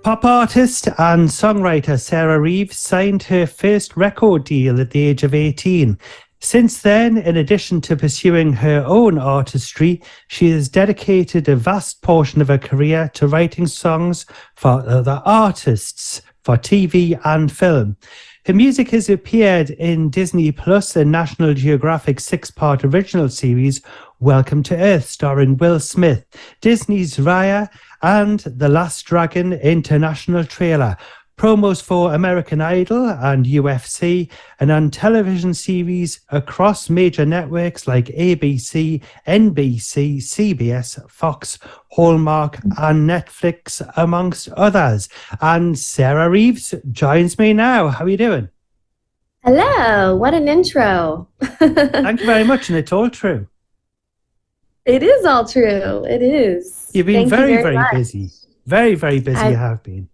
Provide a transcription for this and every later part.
Pop artist and songwriter Sarah Reeves signed her first record deal at the age of 18. Since then, in addition to pursuing her own artistry, she has dedicated a vast portion of her career to writing songs for other artists, for TV and film. Her music has appeared in Disney Plus and National Geographic 6-part original series Welcome to Earth, starring Will Smith, Disney's Raya, and The Last Dragon international trailer. Promos for American Idol and UFC, and on television series across major networks like ABC, NBC, CBS, Fox, Hallmark, and Netflix, amongst others. And Sarah Reeves joins me now. How are you doing? Hello, what an intro. Thank you very much, and it's all true. It is all true. It is. You've been very much. busy. Very busy you have been.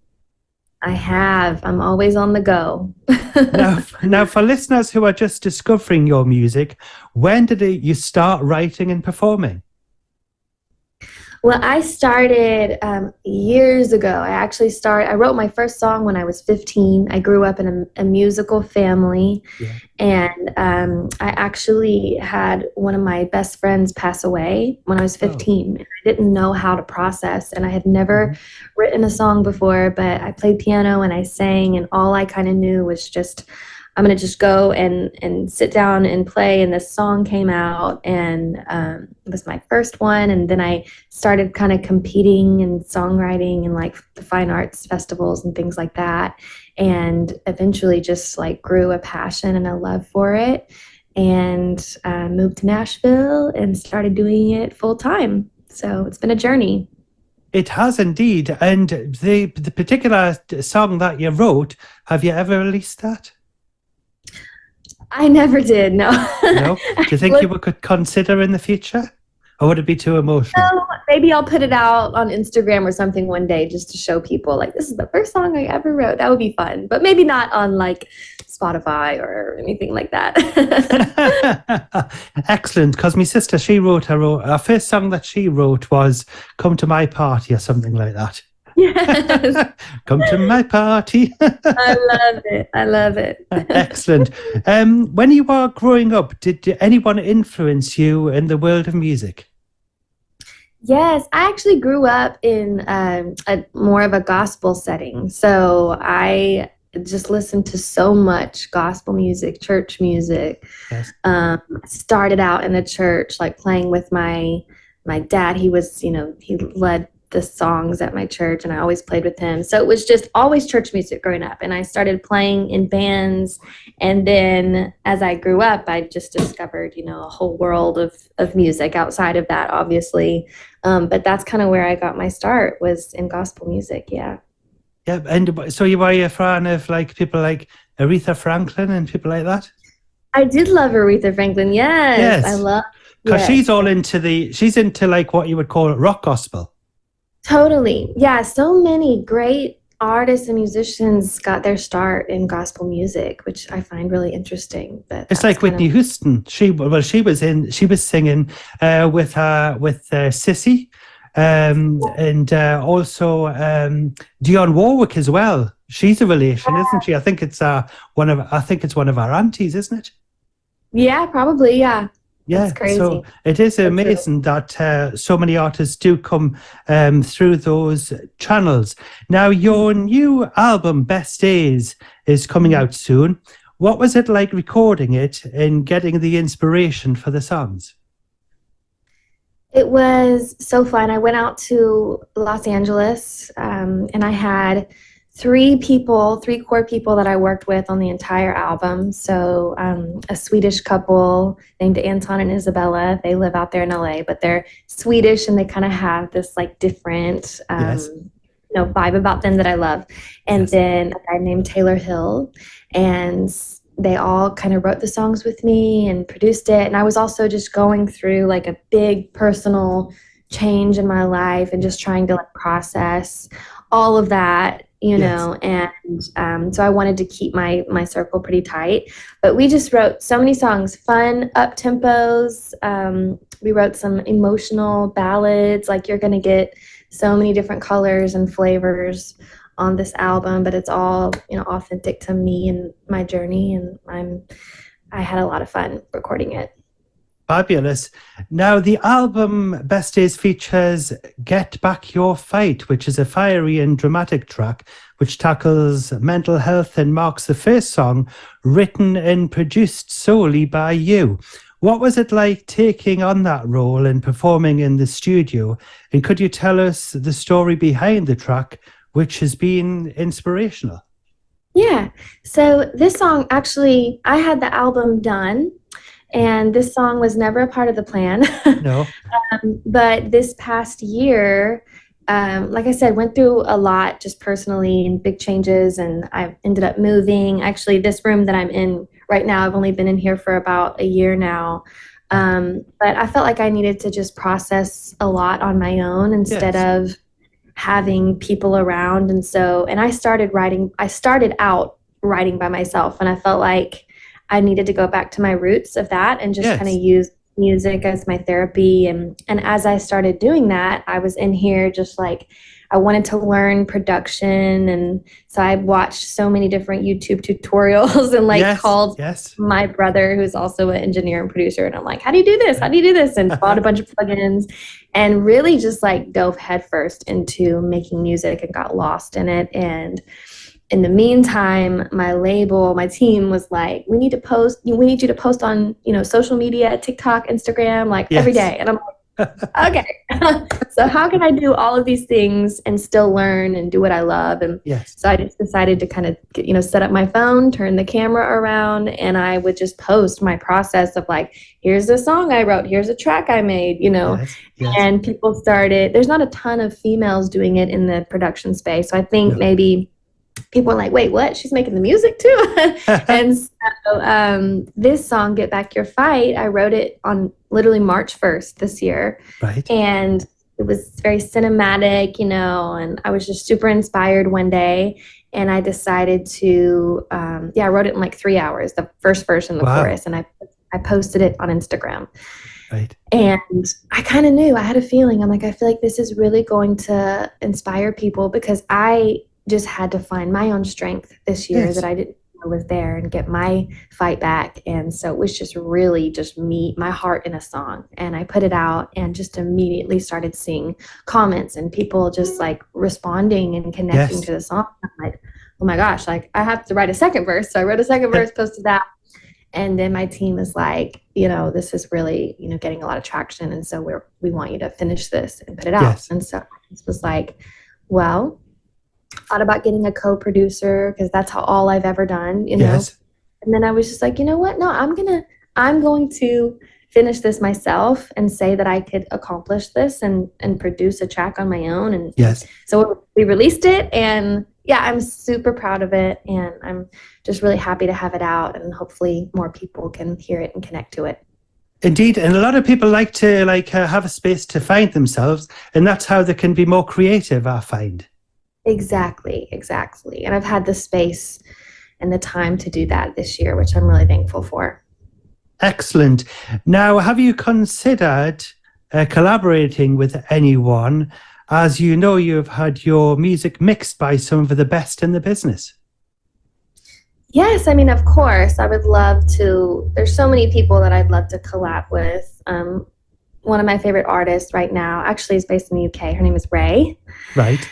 I have. I'm always on the go. Now, for listeners who are just discovering your music, when did you start writing and performing? Well, I started years ago. I wrote my first song when I was 15. I grew up in a musical family, and I actually had one of my best friends pass away when I was 15. Oh. I didn't know how to process, and I had never written a song before, but I played piano and I sang, and all I kind of knew was just, I'm going to just go and sit down and play. And this song came out, and it was my first one. And then I started kind of competing in songwriting and like the fine arts festivals and things like that. And eventually just like grew a passion and a love for it, and moved to Nashville and started doing it full time. So it's been a journey. It has indeed. And the particular song that you wrote, have you ever released that? I never did, no. No? Do you think you could consider in the future? Or would it be too emotional? No, maybe I'll put it out on Instagram or something one day just to show people, like, this is the first song I ever wrote. That would be fun. But maybe not on, like, Spotify or anything like that. Excellent, because my sister, her first song that she wrote was Come to My Party or something like that. Yes. Come to my party. I love it. Excellent. When you were growing up, did anyone influence you in the world of music? Yes, I actually grew up in a more of a gospel setting. So I just listened to so much gospel music, church music. Yes. Started out in the church, like playing with my dad. He was, he led the songs at my church, and I always played with him. So it was just always church music growing up. And I started playing in bands. And then as I grew up, I just discovered, a whole world of music outside of that, obviously. But that's kind of where I got my start, was in gospel music. Yeah. Yeah. And so you were a fan of like people like Aretha Franklin and people like that? I did love Aretha Franklin. Yes. I love. Because she's into like what you would call rock gospel. Totally. Yeah. So many great artists and musicians got their start in gospel music, which I find really interesting. But it's like Whitney Houston. She was singing with Sissy, and also Dionne Warwick as well. She's a relation, isn't she? I think it's one of our aunties, isn't it? Yeah, probably. Yeah. Yeah, that's crazy. So it is amazing that so many artists do come through those channels. Now, your new album, Best Days, is coming out soon. What was it like recording it and getting the inspiration for the songs? It was so fun. I went out to Los Angeles, and I had three core people that I worked with on the entire album. So a Swedish couple named Anton and Isabella. They live out there in LA, but they're Swedish, and they kind of have this like different vibe about them that I love. And then a guy named Taylor Hill, and they all kind of wrote the songs with me and produced it. And I was also just going through like a big personal change in my life and just trying to like process all of that, and so I wanted to keep my circle pretty tight. But we just wrote so many songs, fun, up-tempos. We wrote some emotional ballads, like you're going to get so many different colors and flavors on this album, but it's all, authentic to me and my journey, and I had a lot of fun recording it. Fabulous. Now, the album Best Days features Get Back Your Fight, which is a fiery and dramatic track which tackles mental health and marks the first song written and produced solely by you. What was it like taking on that role and performing in the studio? And could you tell us the story behind the track, which has been inspirational? Yeah. So this song, actually, I had the album done, and this song was never a part of the plan. No. But this past year, like I said, went through a lot just personally and big changes, and I ended up moving. Actually, this room that I'm in right now, I've only been in here for about a year now. But I felt like I needed to just process a lot on my own instead of having people around. And I started out writing by myself, and I felt like I needed to go back to my roots of that and just kind of use music as my therapy. And as I started doing that, I was in here just like, I wanted to learn production. And so I watched so many different YouTube tutorials and called my brother, who's also an engineer and producer. And I'm like, how do you do this? How do you do this? And bought a bunch of plugins and really just like dove headfirst into making music and got lost in it. And in the meantime, my label, my team was like, we need you to post on, social media, TikTok, Instagram, every day. And I'm like, okay. So how can I do all of these things and still learn and do what I love? And so I just decided to kind of, set up my phone, turn the camera around, and I would just post my process of like, here's a song I wrote, here's a track I made, and people started, there's not a ton of females doing it in the production space. So I think maybe people are like, wait, what? She's making the music too? And so this song, Get Back Your Fight, I wrote it on literally March 1st this year. Right. And it was very cinematic, and I was just super inspired one day. And I decided to, I wrote it in like 3 hours, the first verse and the chorus. And I posted it on Instagram. Right. And I kind of knew, I had a feeling, I'm like, I feel like this is really going to inspire people, because I just had to find my own strength this year that I didn't know was there, and get my fight back. And so it was just really just me, my heart in a song. And I put it out and just immediately started seeing comments and people just like responding and connecting to the song. I'm like, oh my gosh, like I have to write a second verse. So I wrote a second verse, posted that. And then my team was like, this is really, getting a lot of traction. And so we want you to finish this and put it out. And so this was like, well, thought about getting a co-producer, because that's all I've ever done, And then I was just like, you know what? No, I'm going to finish this myself and say that I could accomplish this and produce a track on my own. And so we released it, and I'm super proud of it, and I'm just really happy to have it out, and hopefully more people can hear it and connect to it. Indeed, and a lot of people like to have a space to find themselves, and that's how they can be more creative, I find. Exactly. And I've had the space and the time to do that this year, which I'm really thankful for. Excellent. Now, have you considered collaborating with anyone? As you know, you've had your music mixed by some of the best in the business. Yes, I mean, of course, I would love to. There's so many people that I'd love to collab with. One of my favorite artists right now actually is based in the UK. Her name is Ray. Right.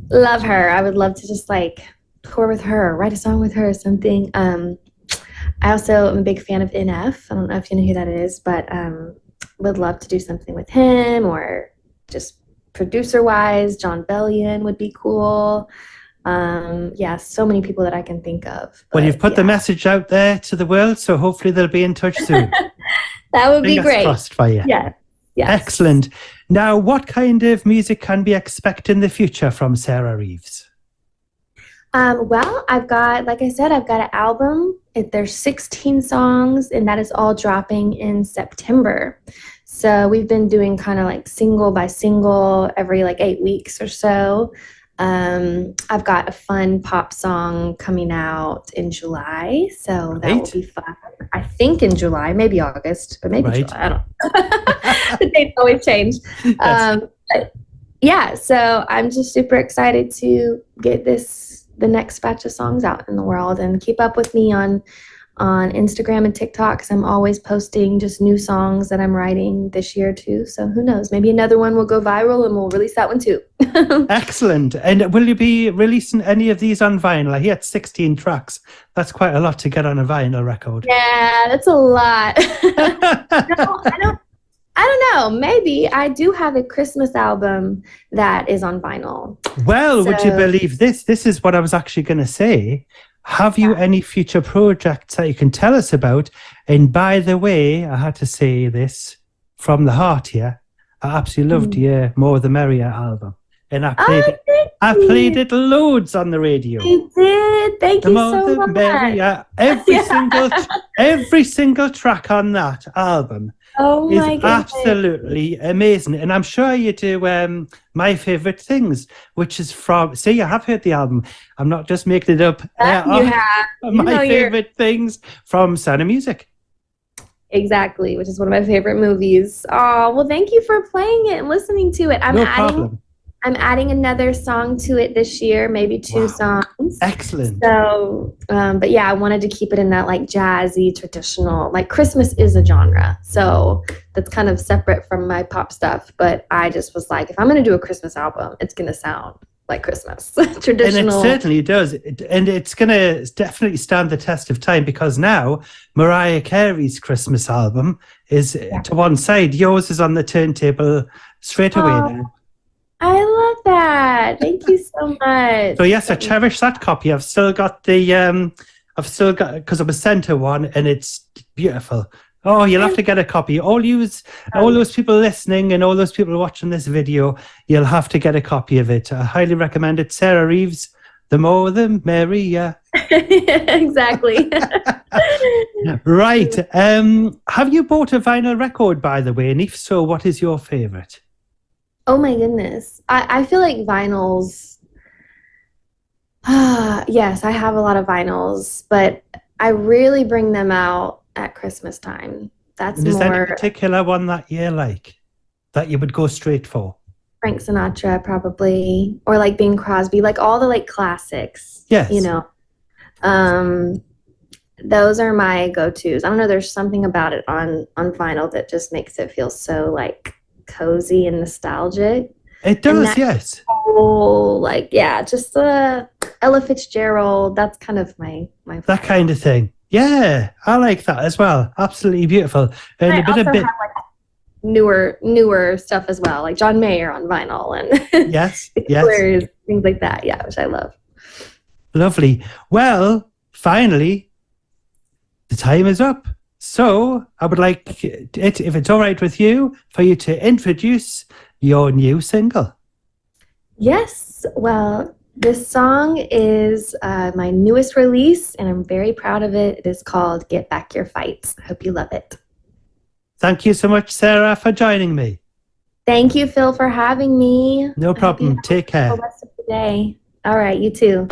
Love her. I would love to just like tour with her, write a song with her or something. I also am a big fan of NF. I don't know if you know who that is, but would love to do something with him, or just producer-wise, John Bellion would be cool. So many people that I can think of. Well, you've put the message out there to the world, so hopefully they'll be in touch soon. That would be great. Fingers crossed for you. Yeah. Yes. Excellent. Now, what kind of music can we expect in the future from Sarah Reeves? Well, I've got an album. There's 16 songs, and that is all dropping in September. So we've been doing kind of like single by single every 8 weeks or so. I've got a fun pop song coming out in July, so that will be fun. I think in July, maybe August, but maybe July. I don't know. The dates always change. But yeah, so I'm just super excited to get the next batch of songs out in the world, and keep up with me on Instagram and TikTok, because I'm always posting just new songs that I'm writing this year too. So who knows? Maybe another one will go viral and we'll release that one too. Excellent. And will you be releasing any of these on vinyl? I hear it's 16 tracks. That's quite a lot to get on a vinyl record. Yeah, that's a lot. No, I don't know. Maybe I do have a Christmas album that is on vinyl. Well, So, would you believe this? This is what I was actually going to say. Have you any future projects that you can tell us about? And by the way, I had to say this from the heart here. I absolutely loved your More the Merrier album. And I played it loads on the radio. You did. Thank you so The much. Merrier. Every single track on that album Oh is my goodness. absolutely amazing. And I'm sure you do My Favorite Things, which is from, see, I have heard the album. I'm not just making it up. You have. My Favorite Things from Sound of Music. Exactly, which is one of my favorite movies. Oh, well, thank you for playing it and listening to it. No problem. I'm adding another song to it this year, maybe two songs. Excellent. So, but yeah, I wanted to keep it in that like jazzy, traditional, like Christmas is a genre. So that's kind of separate from my pop stuff. But I just was like, if I'm going to do a Christmas album, it's going to sound like Christmas, traditional. And it certainly does. And it's going to definitely stand the test of time, because now Mariah Carey's Christmas album is to one side. Yours is on the turntable straight away now. I love that. Thank you so much. So yes, I cherish that copy. I've still got because I was sent her one, and it's beautiful. Oh, you'll have to get a copy. All those people listening and all those people watching this video, you'll have to get a copy of it. I highly recommend it. Sarah Reeves, The More the Merrier. Exactly. Right. Have you bought a vinyl record, by the way? And if so, what is your favorite? Oh my goodness. I feel like vinyls, yes, I have a lot of vinyls, but I really bring them out at Christmas time. That's Is there more any particular one that you like, that you would go straight for? Frank Sinatra probably, or like Bing Crosby, like all the like classics. Yes. You know, those are my go-tos. I don't know, there's something about it on vinyl that just makes it feel so like cozy and nostalgic. It does, yes. Whole, like, yeah, just Ella Fitzgerald. That's kind of my that kind of thing. Yeah, I like that as well. Absolutely beautiful. And I also have like newer stuff as well, like John Mayer on vinyl and yes, things like that. Yeah, which I love. Lovely. Well, finally, the time is up. So I would like it, if it's all right with you, for you to introduce your new single. Yes. Well, this song is my newest release, and I'm very proud of it. It is called Get Back Your Fight. I hope you love it. Thank you so much, Sarah, for joining me. Thank you, Phil, for having me. No problem. Take care. The rest of the day. All right, you too.